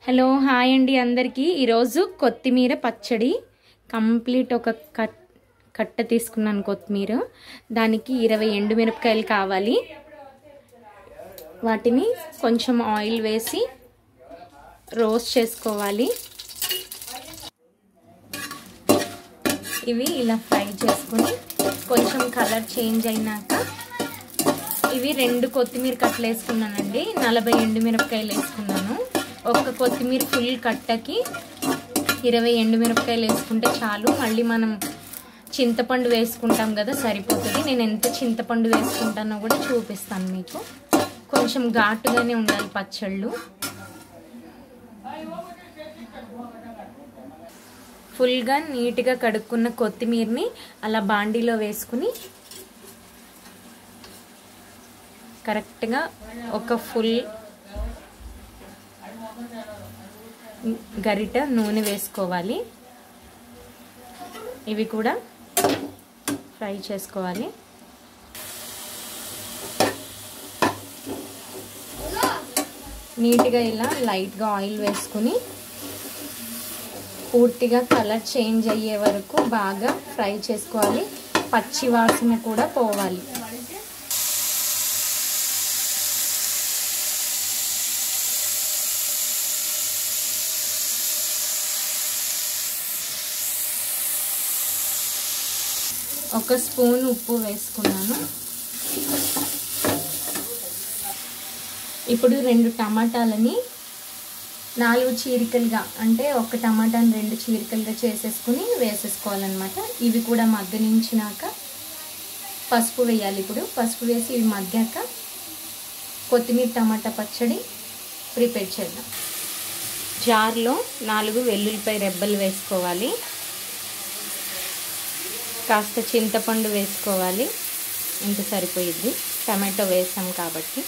Hello hi అండి అందరికీ ఈరోజు కొత్తిమీర పచ్చడి కంప్లీట్ ఒక కట్ట తీసుకున్నాను కొత్తిమీర. దానికి 20 ఎండుమిరపకాయలు కావాలి. వాటిని కొంచెం ఆయిల్ వేసి రోస్ట్ చేసుకోవాలి. ఇవి ఇలా ఫ్రై చేసుకుని కొంచెం కలర్ చేంజ్ అయినాక ఇవి 2 కొత్తిమీర కట్టలు వేసుకున్నానండి. 40 ఎండుమిరపకాయలు వేసుకున్నాను. ఒక కొత్తిమీర ఫుల్ కట్టకి 20 ఎండుమిరపకాయలు వేసుకుంటే చాలు. మళ్ళీ మనం చింతపండు వేసుకుంటాం కదా, సరిపోతుంది. నేను ఎంత చింతపండు వేసుకుంటానో కూడా చూపిస్తాను మీకు. కొంచెం ఘాటుగానే ఉండాలి పచ్చళ్ళు. ఫుల్గా నీట్గా కడుక్కున్న కొత్తిమీరని అలా బాండీలో వేసుకుని కరెక్ట్గా ఒక ఫుల్ గరిట నూనె వేసుకోవాలి. ఇవి కూడా ఫ్రై చేసుకోవాలి. నీట్గా ఇలా లైట్గా ఆయిల్ వేసుకుని పూర్తిగా కలర్ చేంజ్ అయ్యే వరకు బాగా ఫ్రై చేసుకోవాలి. పచ్చి వాసన కూడా పోవాలి. ఒక స్పూన్ ఉప్పు వేసుకున్నాను. ఇప్పుడు 2 టమాటాలని 4 చీరికలుగా, అంటే ఒక టమాటాని 2 చీరికలుగా చేసేసుకుని వేసేసుకోవాలన్నమాట. ఇవి కూడా మగ్గనించినాక పసుపు వేయాలి. ఇప్పుడు పసుపు వేసి ఇవి మగ్గాక కొత్తిమీర టమాటా పచ్చడి ప్రిపేర్ చేద్దాం. జార్లో 4 వెల్లుల్లిపాయ రెబ్బలు వేసుకోవాలి. కాస్త చింతపండు వేసుకోవాలి. ఇంత సరిపోయిద్ది, టమాటో వేసాం కాబట్టి.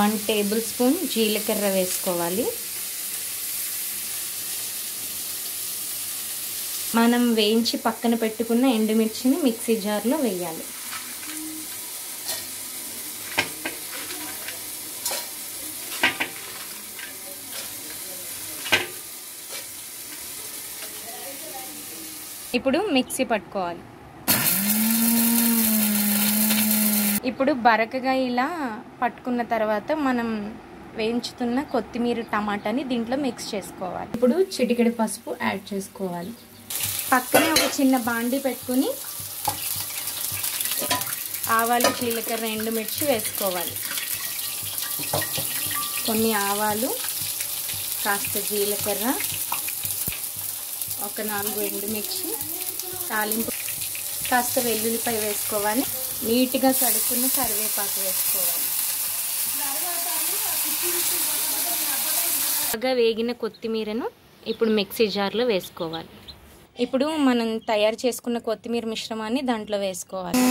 1 టేబుల్ స్పూన్ జీలకర్ర వేసుకోవాలి. మనం వేయించి పక్కన పెట్టుకున్న ఎండుమిర్చిని మిక్సీ జార్లో వేయాలి. ఇప్పుడు మిక్సీ పట్టుకోవాలి. ఇప్పుడు బరకగా ఇలా పట్టుకున్న తర్వాత మనం వేయించుతున్న కొత్తిమీర టమాటాని దీంట్లో మిక్స్ చేసుకోవాలి. ఇప్పుడు చిటికెడు పసుపు యాడ్ చేసుకోవాలి. పక్కనే ఒక చిన్న బాండీ పెట్టుకుని ఆవాలు, జీలకర్ర, ఎండుమిర్చి వేసుకోవాలి. కొన్ని ఆవాలు, కాస్త జీలకర్ర, ఒక 4 ఎండుమిర్చి, తాలింపు, కాస్త వెల్లుల్లిపాయ వేసుకోవాలి. నీట్గా కడుక్కున్న కరివేపాకు వేసుకోవాలి. బాగా వేగిన కొత్తిమీరను ఇప్పుడు మిక్సీ జార్లో వేసుకోవాలి. ఇప్పుడు మనం తయారు చేసుకున్న కొత్తిమీర మిశ్రమాన్ని దాంట్లో వేసుకోవాలి.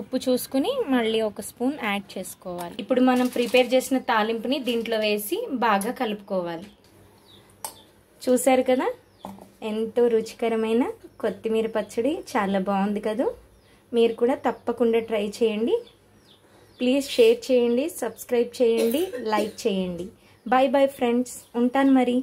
ఉప్పు చూసుకుని మళ్ళీ ఒక స్పూన్ యాడ్ చేసుకోవాలి. ఇప్పుడు మనం ప్రిపేర్ చేసిన తాలింపుని దీంట్లో వేసి బాగా కలుపుకోవాలి. చూసారు కదా, ఎంతో రుచికరమైన కొత్తిమీర పచ్చడి. చాలా బాగుంది కదా. మీరు కూడా తప్పకుండా ట్రై చేయండి. ప్లీజ్ షేర్ చేయండి, సబ్స్క్రైబ్ చేయండి, లైక్ చేయండి. బాయ్ బాయ్ ఫ్రెండ్స్, ఉంటాను మరి.